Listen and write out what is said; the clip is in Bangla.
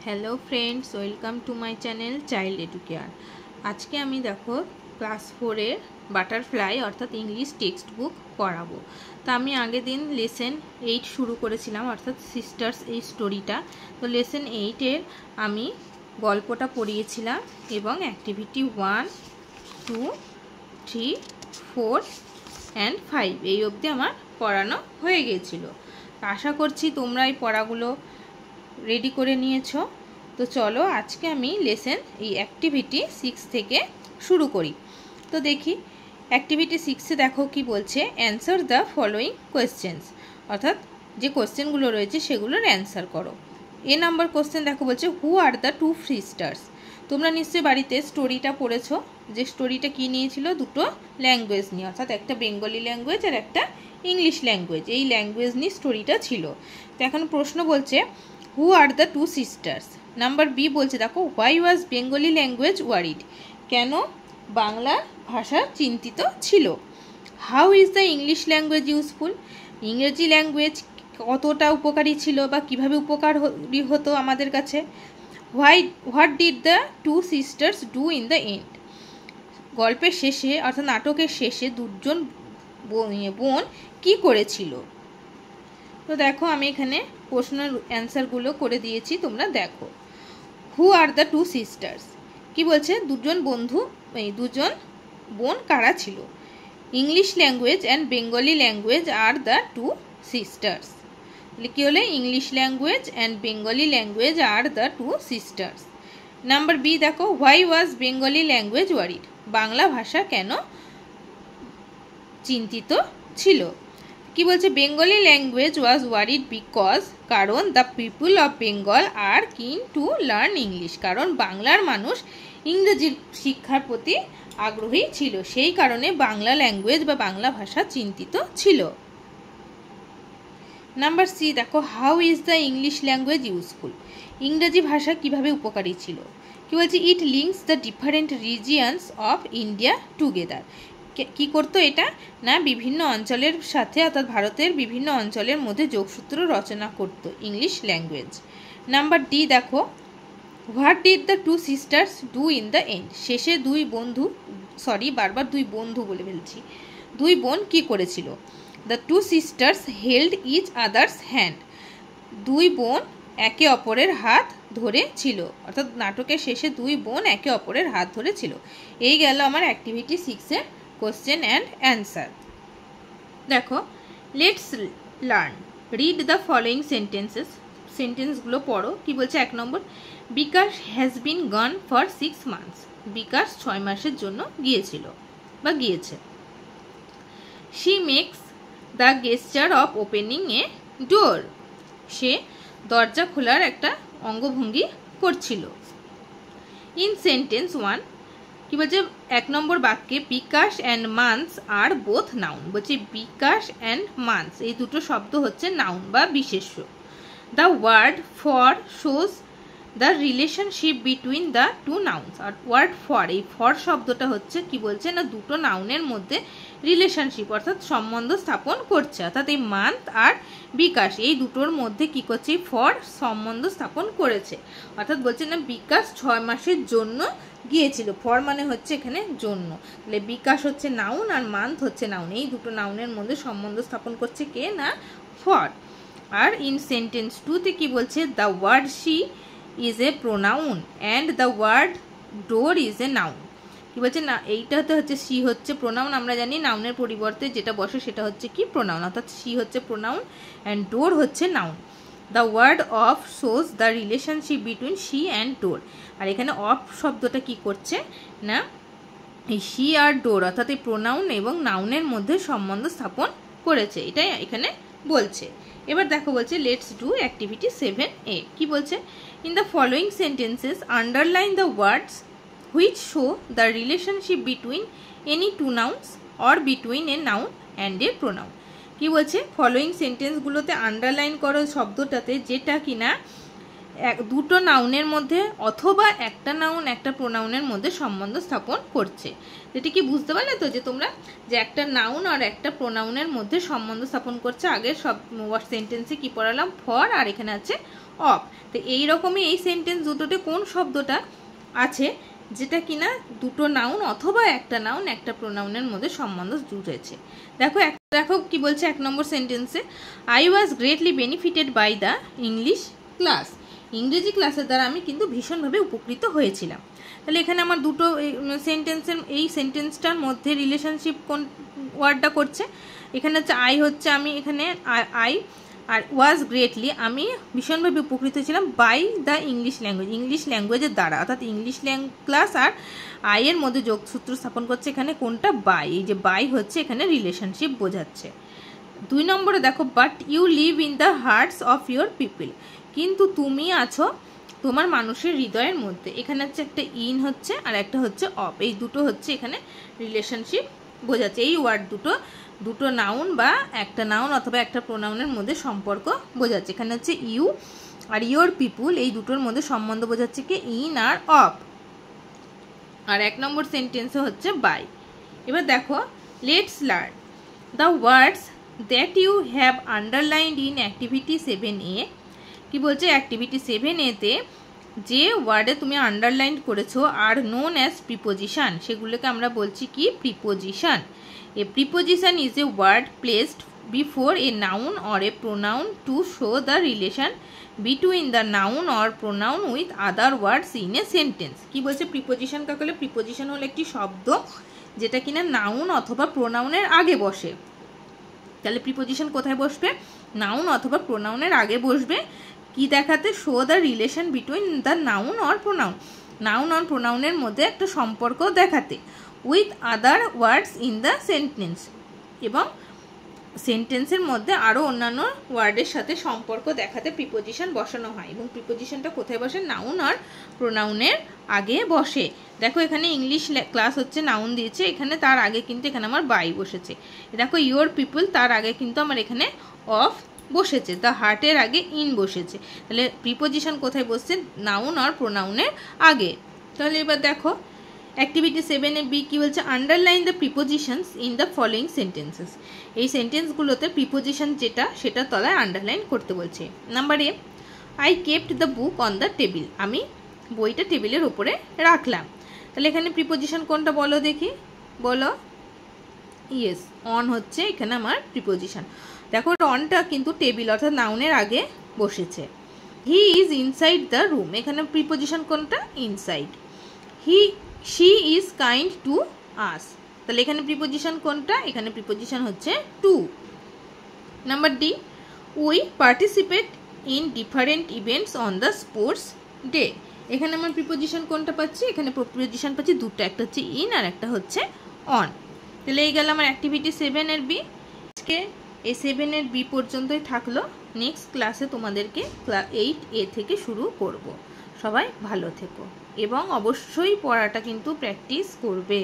Hello friends, welcome to my channel child educare. আজকে আমি দেখো ক্লাস 4-এর বাটারফ্লাই অর্থাৎ ইংলিশ টেক্সট বুক পড়াবো। তো আমি আগের দিন লেসন 8 শুরু করেছিলাম, অর্থাৎ সিস্টার্স এই স্টোরিটা। তো লেসন 8-এর আমি গল্পটা পড়িয়েছিলাম এবং অ্যাক্টিভিটি 1, 2, 3, 4 অ্যান্ড 5 এই অবধি আমার পড়ানো হয়ে গিয়েছিল। আশা করছি তোমরা এই পড়াগুলো রেডি করে নিয়েছো। তো চলো আজকে আমি লেসন এই অ্যাক্টিভিটি 6 থেকে শুরু করি। তো দেখি অ্যাক্টিভিটি 6-এ দেখো কি বলছে, অ্যান্সার দ্য ফলোয়িং কোয়েশ্চেন্স, অর্থাৎ যে কোয়েশ্চেনগুলো রয়েছে সেগুলোর অ্যান্সার করো। এ নাম্বার কোয়েশ্চেন দেখো বলছে, who are the two sisters. তোমরা নিশ্চয়ই বাড়িতে স্টোরিটা পড়েছো, যে স্টোরিটা কি নিয়েছিল, দুটো ল্যাঙ্গুয়েজ নিয়ে, অর্থাৎ একটা বেঙ্গলি ল্যাঙ্গুয়েজ আর একটা ইংলিশ ল্যাঙ্গুয়েজ, এই ল্যাঙ্গুয়েজ নিয়ে স্টোরিটা ছিল। তো এখন প্রশ্ন বলছে, who are the two sisters. Number B বলছে দেখো, why was Bengali language worried, কেন বাংলা ভাষা চিন্তিত ছিল। How is the English language useful, ইংরেজি ল্যাঙ্গুয়েজ কতটা উপকারী ছিল বা কীভাবে উপকারী হতো আমাদের কাছে। What did the two sisters do in the end, গল্পের শেষে অর্থাৎ নাটকের শেষে দুজন বোন কি করেছিল। তো দেখো আমি এখানে প্রশ্নের অ্যান্সারগুলো করে দিয়েছি, তোমরা দেখো। Who are the two sisters, কি বলছে, দুজন বোন কারা ছিল। English language and Bengali language are the two sisters, কি হলে English language and Bengali language are the two sisters. Number B দেখো, why was Bengali language worried, Bangla ভাষা কেন চিন্তিত ছিল। কি বলছে, Bengali language was worried because, কারণ the people of Bengal are keen to learn English, কারণ বাংলার মানুষ ইংরেজির শিক্ষার প্রতি আগ্রহী ছিল, সেই কারণে বাংলা ল্যাঙ্গুয়েজ বা বাংলা ভাষা চিন্তিত ছিল। নাম্বার সি দেখো, how is the English language useful, ইংরেজি ভাষা কিভাবে উপকারী ছিল। কি বলছে, it links the different regions of India together, কি করতো এটা না, বিভিন্ন অঞ্চলের সাথে অর্থাৎ ভারতের বিভিন্ন অঞ্চলের মধ্যে যোগসূত্র রচনা করতো ইংলিশ ল্যাঙ্গুয়েজ। নাম্বার ডি দেখো, what did the two sisters do in the end, শেষে দুই বন্ধু বলে ফেলছি, দুই বোন কি করেছিল। The two sisters held each other's hand, দুই বোন একে অপরের হাত ধরেছিল, অর্থাৎ নাটকের শেষে দুই বোন একে অপরের হাত ধরেছিল। এই গেল আমার অ্যাক্টিভিটি 6-এর কোশ্চেন অ্যান্ড অ্যান্সার। দেখো, let's learn, read the following sentences, সেন্টেন্সগুলো পড়ো। কি বলছে, 1 নম্বর, Bikash has been gone for 6 months, Bikash 6 মাসের জন্য গিয়েছিল বা গিয়েছে। She makes the gesture of opening a door, সে দরজা খোলার একটা অঙ্গভঙ্গি করছিল। ইন সেন্টেন্স 1, কি বলছে, 1 নম্বর বাক্যে Bikash and months are both noun, বলছে বিকাশ অ্যান্ড মান্থস এই দুটো শব্দ হচ্ছে নাউন বা বিশেষ্য। The word for shows the relationship between the two nouns, আর ওয়ার্ড ফর, এই ফর শব্দটা হচ্ছে কি বলছে না, দুটো নাউনের মধ্যে রিলেশনশিপ অর্থাৎ সম্বন্ধ স্থাপন করছে, অর্থাৎ এই মান্থ আর বিকাশ এই দুটোর মধ্যে কি করছে, ফর সম্বন্ধ স্থাপন করেছে, অর্থাৎ বলছে না বিকাশ 6 মাসের জন্য গিয়েছিল, ফর মানে হচ্ছে এখানে জন্য, তাহলে বিকাশ হচ্ছে নাউন আর মান্থ হচ্ছে নাউন, এই দুটো নাউনের মধ্যে সম্বন্ধ স্থাপন করছে কে না, ফর। আর ইন সেন্টেন্স 2-তে কি বলছে, the word she is a pronoun and the word door is a noun, কি বলছে না, এইটাতে হচ্ছে শি হচ্ছে প্রোনাউন, আমরা জানি নাউনের পরিবর্তে যেটা বসে সেটা হচ্ছে কি প্রোনাউন, অর্থাৎ শি হচ্ছে প্রোনাউন অ্যান্ড ডোর হচ্ছে noun. The word of shows the relationship between she and door, আর এখানে অফ শব্দটা কি করছে না, এই শি আর ডোর অর্থাৎ এই প্রোনাউন এবং নাউনের মধ্যে সম্বন্ধ স্থাপন করেছে, এটাই এখানে বলছে। এবার দেখো বলছে, লেটস ডু অ্যাক্টিভিটি 7A। কি বলছে, in the following sentences underline the words which show the relationship between any two nouns or between a noun and a pronoun. কি বলছে, ফলোয়িং সেন্টেন্সগুলোতে আন্ডারলাইন করো শব্দটাতে যেটা কিনা দুটো নাউনের মধ্যে অথবা একটা নাউন একটা প্রোনাউনের মধ্যে সম্বন্ধ স্থাপন করছে। যেটি কি বুঝতে পারলে তো, যে তোমরা যে একটা নাউন আর একটা প্রোনাউনের মধ্যে সম্বন্ধ স্থাপন করছে, আগের সব সেন্টেন্সে কি পড়ালাম, ফর, আর এখানে আছে অফ। তো এইরকমই এই সেন্টেন্স দুটোতে কোন শব্দটা আছে যেটা কিনা দুটো নাউন অথবা একটা নাউন একটা প্রোনাউনের মধ্যে সম্বন্ধ জুড়েছে। দেখো কি বলছে 1 নম্বর সেন্টেন্সে, I was greatly benefited by the English class. ইংরেজি ক্লাসের দ্বারা আমি কিন্তু ভীষণভাবে উপকৃত হয়েছিলাম। তাহলে এখানে আমার দুটো সেন্টেন্সের এই সেন্টেন্সটার মধ্যে রিলেশনশিপ কোন ওয়ার্ডটা করছে, এখানে হচ্ছে আই হচ্ছে আমি, এখানে আই, আর ওয়াজ গ্রেটলি আমি ভীষণভাবে উপকৃত ছিলাম by the English language, English ল্যাঙ্গুয়েজের দ্বারা, অর্থাৎ ইংলিশ ক্লাস আর আইয়ের মধ্যে যোগসূত্র স্থাপন করছে এখানে কোনটা, বাই। এই যে বাই হচ্ছে এখানে রিলেশনশিপ বোঝাচ্ছে। 2 নম্বরে দেখো, but you live in the hearts of your people, কিন্তু তুমি আছো তোমার মানুষের হৃদয়ের মধ্যে। এখানে হচ্ছে একটা ইন হচ্ছে আর একটা হচ্ছে অফ, এই দুটো হচ্ছে এখানে রিলেশনশিপ বোঝাচ্ছে। এই ওয়ার্ড দুটো নাউন বা একটা নাউন অথবা একটা প্রোনাউনের মধ্যে সম্পর্ক বোঝাচ্ছে। এখানে হচ্ছে ইউ আর ইয়োর পিপুল, এই দুটোর মধ্যে সম্বন্ধ বোঝাচ্ছে কি ইন আর অফ। আর 1 নম্বর সেন্টেন্সে হচ্ছে বাই। এবার দেখো, let's learn the words that you have underlined in activity 7A। কি বলছে, অ্যাক্টিভিটি 7A-তে যে ওয়ার্ডে তুমি আন্ডারলাইন করেছো আর নোন অ্যাজ প্রিপোজিশন, সেগুলোকে আমরা বলছি কি preposition. A preposition is a word placed before a noun or a pronoun to show the relation between the noun or pronoun with other words in a sentence. কি বলছে, প্রিপোজিশন কাকে বলে? প্রিপোজিশন হলো একটি শব্দ যেটা কিনা নাউন অথবা প্রোনাউনের আগে বসে। তাহলে প্রিপোজিশন কোথায় বসবে? নাউন অথবা প্রোনাউনের আগে বসবে। কি দেখাতে? Show the relation between the noun or pronoun, noun or প্রোনাউনের মধ্যে একটা সম্পর্ক দেখাতে, with other words in the sentence, এবং সেন্টেন্সের মধ্যে আরও অন্যান্য ওয়ার্ডের সাথে সম্পর্ক দেখাতে প্রিপোজিশন বসানো হয়। এবং প্রিপোজিশনটা কোথায় বসে? নাউন আর প্রোনাউনের আগে বসে। দেখো এখানে ইংলিশ ক্লাস হচ্ছে নাউন দিয়েছে, এখানে তার আগে কিন্তু এখানে আমার বাই বসেছে। দেখো ইয়োর পিপল, তার আগে কিন্তু আমার এখানে অফ বসেছে, দ্য হার্টের আগে ইন বসেছে। তাহলে প্রিপোজিশন কোথায় বসছে? নাউন আর প্রোনাউনের আগে। তাহলে এবার দেখো অ্যাক্টিভিটি 7A বি কি বলছে, underline the prepositions in the following sentences. এই সেন্টেন্সগুলোতে প্রিপোজিশন যেটা সেটা তলায় আন্ডারলাইন করতে বলছে। Number A, I kept the book on the table, আমি বইটা টেবিলের ওপরে রাখলাম। তাহলে এখানে প্রিপোজিশন কোনটা বলো দেখি, বলো। ইয়েস, অন হচ্ছে এখানে আমার প্রিপোজিশন। দেখো অনটা কিন্তু টেবিল অর্থাৎ নাউনের আগে বসেছে। He is inside the room, এখানে প্রিপোজিশন কোনটা? Inside. She is kind to us, তাহলে এখানে প্রিপোজিশন কোনটা? এখানে প্রিপোজিশন হচ্ছে to. Number D, we participate in different events on the sports day, এখানে আমার প্রিপোজিশন কোনটা পাচ্ছি? এখানে প্রিপোজিশন পাচ্ছি দুটো, একটা হচ্ছে ইন আর একটা হচ্ছে অন। তাহলে এই গেল আমার অ্যাক্টিভিটি 7 বি। আজকে এই 7 বি পর্যন্তই থাকলো। নেক্সট ক্লাসে তোমাদেরকে 8A থেকে শুরু করব। সবাই ভালো থেকো এবং অবশ্যই পড়াটা কিন্তু প্র্যাকটিস করবে।